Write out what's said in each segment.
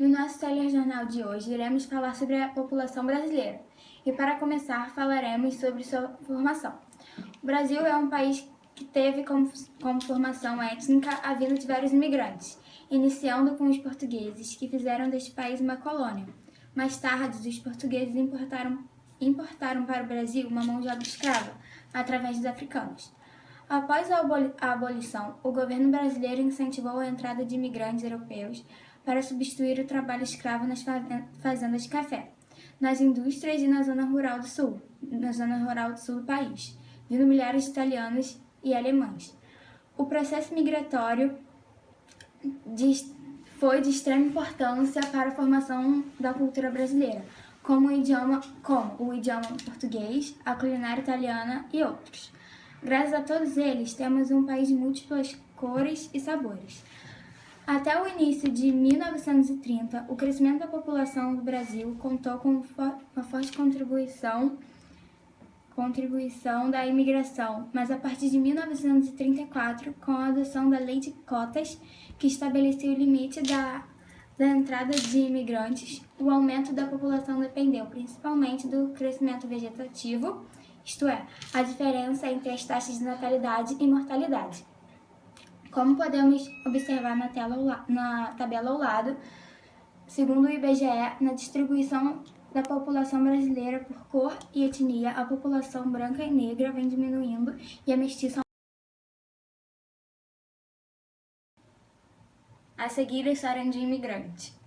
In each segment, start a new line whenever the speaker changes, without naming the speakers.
No nosso telejornal de hoje, iremos falar sobre a população brasileira. E para começar, falaremos sobre sua formação. O Brasil é um país que teve como formação étnica a vinda de vários imigrantes, iniciando com os portugueses, que fizeram deste país uma colônia. Mais tarde, os portugueses importaram para o Brasil uma mão de obra escrava, através dos africanos. Após a abolição, o governo brasileiro incentivou a entrada de imigrantes europeus para substituir o trabalho escravo nas fazendas de café, nas indústrias e na zona rural do sul do país, vindo milhares de italianos e alemães. O processo migratório foi de extrema importância para a formação da cultura brasileira, como o idioma português, a culinária italiana e outros. Graças a todos eles, temos um país de múltiplas cores e sabores. Até o início de 1930, o crescimento da população do Brasil contou com uma forte contribuição da imigração, mas a partir de 1934, com a adoção da Lei de Cotas, que estabeleceu o limite da entrada de imigrantes, o aumento da população dependeu principalmente do crescimento vegetativo, isto é, a diferença entre as taxas de natalidade e mortalidade. Como podemos observar na tabela ao lado, segundo o IBGE, na distribuição da população brasileira por cor e etnia, a população branca e negra vem diminuindo e a mestiça. A seguir, a história de imigrante.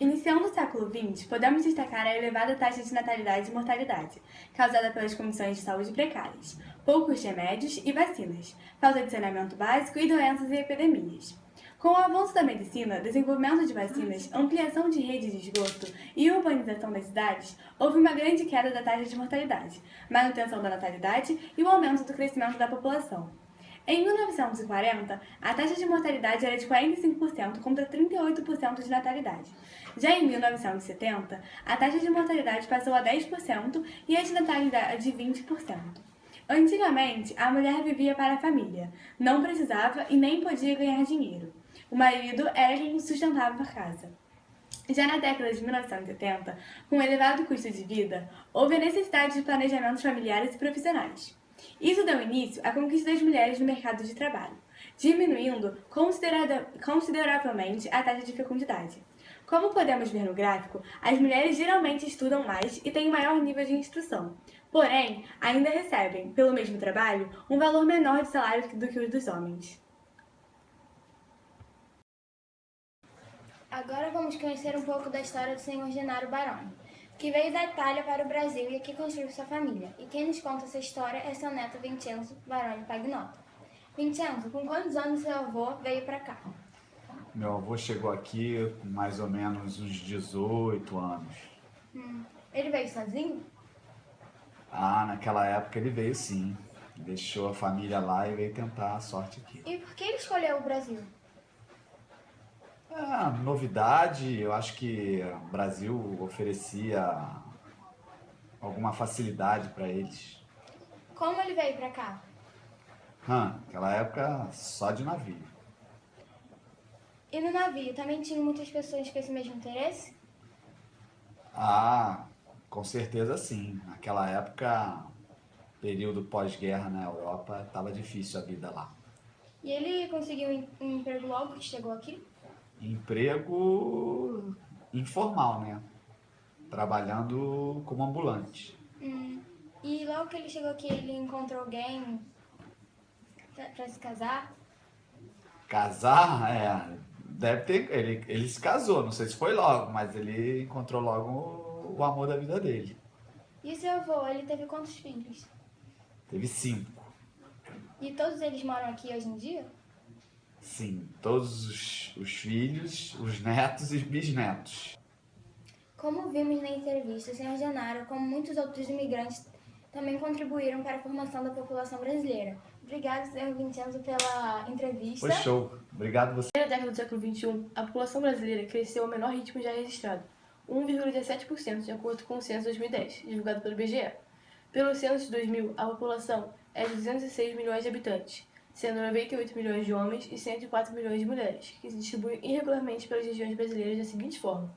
Iniciando o século XX, podemos destacar a elevada taxa de natalidade e mortalidade, causada pelas condições de saúde precárias, poucos remédios e vacinas, falta de saneamento básico e doenças e epidemias. Com o avanço da medicina, desenvolvimento de vacinas, ampliação de redes de esgoto e urbanização das cidades, houve uma grande queda da taxa de mortalidade, manutenção da natalidade e o aumento do crescimento da população. Em 1940, a taxa de mortalidade era de 45% contra 38% de natalidade. Já em 1970, a taxa de mortalidade passou a 10% e a de natalidade 20%. Antigamente, a mulher vivia para a família, não precisava e nem podia ganhar dinheiro. O marido era quem sustentava a casa. Já na década de 1970, com o elevado custo de vida, houve a necessidade de planejamentos familiares e profissionais. Isso deu início à conquista das mulheres no mercado de trabalho, diminuindo consideravelmente a taxa de fecundidade. Como podemos ver no gráfico, as mulheres geralmente estudam mais e têm maior nível de instrução, porém, ainda recebem, pelo mesmo trabalho, um valor menor de salário do que o dos homens.
Agora vamos conhecer um pouco da história do Senhor Gennaro Baroni, que veio da Itália para o Brasil e aqui construiu sua família. E quem nos conta essa história é seu neto Vincenzo Baroni Pagnotta. Vincenzo, com quantos anos seu avô veio para cá?
Meu avô chegou aqui com mais ou menos uns 18 anos.
Ele veio sozinho?
Naquela época ele veio sim. Deixou a família lá e veio tentar a sorte aqui.
E por que ele escolheu o Brasil?
Novidade, eu acho que o Brasil oferecia alguma facilidade para eles.
Como ele veio para cá?
Naquela época só de navio.
E no navio também tinham muitas pessoas com esse mesmo interesse?
Com certeza sim. Naquela época, período pós-guerra na Europa, estava difícil a vida lá.
E ele conseguiu um emprego logo que chegou aqui?
Emprego informal, né? Trabalhando como ambulante.
E logo que ele chegou aqui, ele encontrou alguém para se casar?
Casar? Deve ter. Ele se casou, não sei se foi logo, mas ele encontrou logo o amor da vida dele.
E seu avô, ele teve quantos filhos?
Teve 5.
E todos eles moram aqui hoje em dia?
Sim, todos os filhos, os netos e os bisnetos.
Como vimos na entrevista, o Sr. Gennaro, como muitos outros imigrantes, também contribuíram para a formação da população brasileira. Obrigada, Sr. Vincenzo, pela entrevista.
Foi show. Obrigado você.
Na década do século XXI, a população brasileira cresceu ao menor ritmo já registrado, 1,17% de acordo com o censo de 2010, divulgado pelo IBGE. Pelo censo de 2000, a população é de 206 milhões de habitantes, sendo 98 milhões de homens e 104 milhões de mulheres, que se distribuem irregularmente pelas regiões brasileiras da seguinte forma: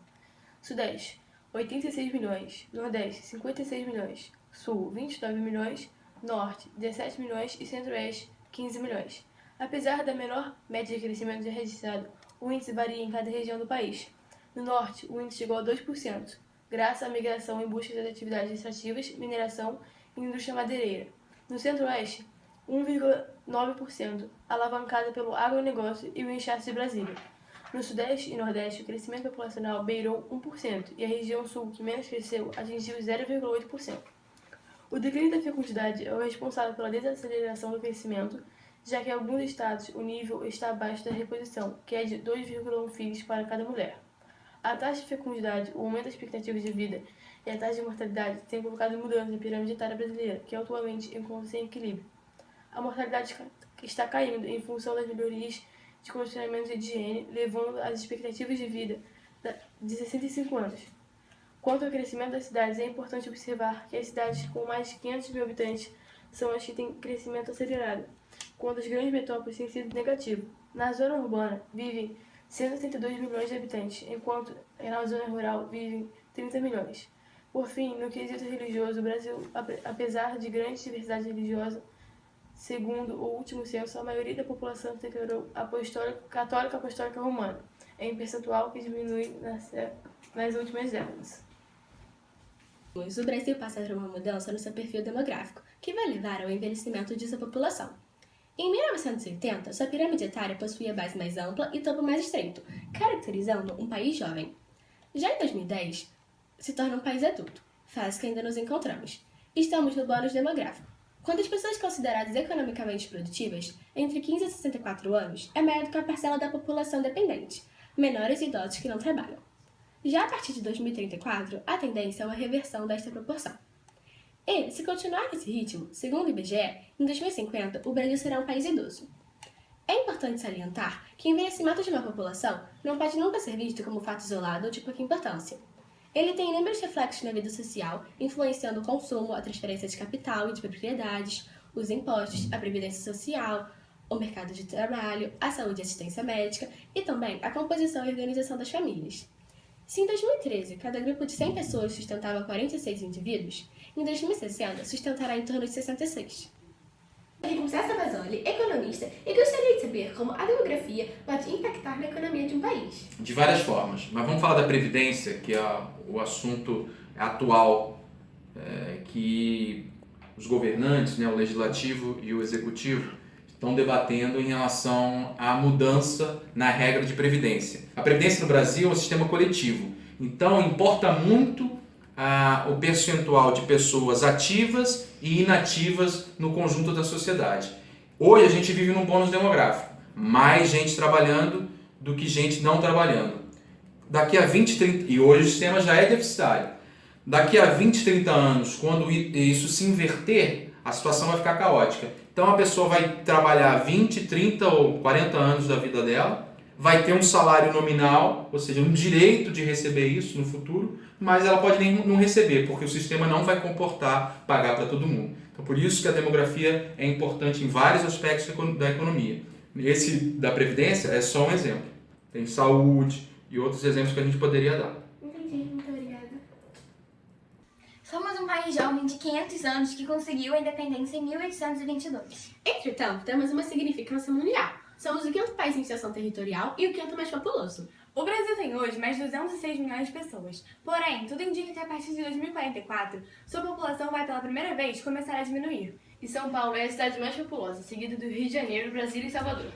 Sudeste, 86 milhões, Nordeste, 56 milhões, Sul, 29 milhões, Norte, 17 milhões e Centro-Oeste, 15 milhões. Apesar da menor média de crescimento já registrada, o índice varia em cada região do país. No Norte, o índice chegou a 2%, graças à migração em busca das atividades extrativas, mineração e indústria madeireira. No Centro-Oeste, 1,9%, alavancada pelo agronegócio e o inchaço de Brasília. No Sudeste e Nordeste, o crescimento populacional beirou 1% e a região Sul, que menos cresceu, atingiu 0,8%. O declínio da fecundidade é o responsável pela desaceleração do crescimento, já que em alguns estados o nível está abaixo da reposição, que é de 2,1 filhos para cada mulher. A taxa de fecundidade, o aumento das expectativas de vida e a taxa de mortalidade têm provocado mudanças na pirâmide etária brasileira, que atualmente encontra-se em equilíbrio. A mortalidade está caindo em função das melhorias de condicionamento de higiene, levando as expectativas de vida de 65 anos. Quanto ao crescimento das cidades, é importante observar que as cidades com mais de 500 mil habitantes são as que têm crescimento acelerado, quando as grandes metrópoles têm sido negativo. Na zona urbana vivem 172 milhões de habitantes, enquanto na zona rural vivem 30 milhões. Por fim, no quesito religioso, o Brasil, apesar de grande diversidade religiosa, segundo o último censo, a maioria da população se declarou católica apostólica romana, em percentual que diminui nas últimas décadas.
O Brasil passa por uma mudança no seu perfil demográfico, que vai levar ao envelhecimento de sua população. Em 1980, sua pirâmide etária possuía base mais ampla e topo mais estreito, caracterizando um país jovem. Já em 2010, se torna um país adulto, fase que ainda nos encontramos. Estamos no bônus demográfico, quando as pessoas consideradas economicamente produtivas, entre 15 e 64 anos, é maior do que a parcela da população dependente, menores e idosos que não trabalham. Já a partir de 2034, a tendência é uma reversão desta proporção. E, se continuar nesse ritmo, segundo o IBGE, em 2050 o Brasil será um país idoso. É importante salientar que o envelhecimento de uma população não pode nunca ser visto como fato isolado ou de pouca importância. Ele tem inúmeros reflexos na vida social, influenciando o consumo, a transferência de capital e de propriedades, os impostos, a previdência social, o mercado de trabalho, a saúde e assistência médica e também a composição e organização das famílias. Se em 2013 cada grupo de 100 pessoas sustentava 46 indivíduos, em 2060 sustentará em torno de 66.
Com César Mazzoli, economista, e gostaria de saber como a demografia pode impactar na economia de um país.
De várias formas, mas vamos falar da Previdência, que é o assunto atual que os governantes, o Legislativo e o Executivo, estão debatendo em relação à mudança na regra de Previdência. A Previdência no Brasil é um sistema coletivo, então importa muito o percentual de pessoas ativas e inativas no conjunto da sociedade. Hoje a gente vive num bônus demográfico, mais gente trabalhando do que gente não trabalhando. Daqui a 20, 30, e hoje o sistema já é deficitário. Daqui a 20, 30 anos, quando isso se inverter, a situação vai ficar caótica. Então a pessoa vai trabalhar 20, 30 ou 40 anos da vida dela, vai ter um salário nominal, ou seja, um direito de receber isso no futuro, mas ela pode nem não receber, porque o sistema não vai comportar pagar para todo mundo. Então por isso que a demografia é importante em vários aspectos da economia. Esse da Previdência é só um exemplo. Tem saúde e outros exemplos que a gente poderia dar.
Entendi, muito obrigada.
Somos um país jovem de 500 anos que conseguiu a independência em 1822.
Entretanto, temos uma significância mundial. Somos o quinto país em extensão territorial e o quinto mais populoso.
O Brasil tem hoje mais de 206 milhões de pessoas. Porém, tudo indica que a partir de 2044, sua população vai pela primeira vez começar a diminuir. E São Paulo é a cidade mais populosa, seguida do Rio de Janeiro, Brasília e Salvador.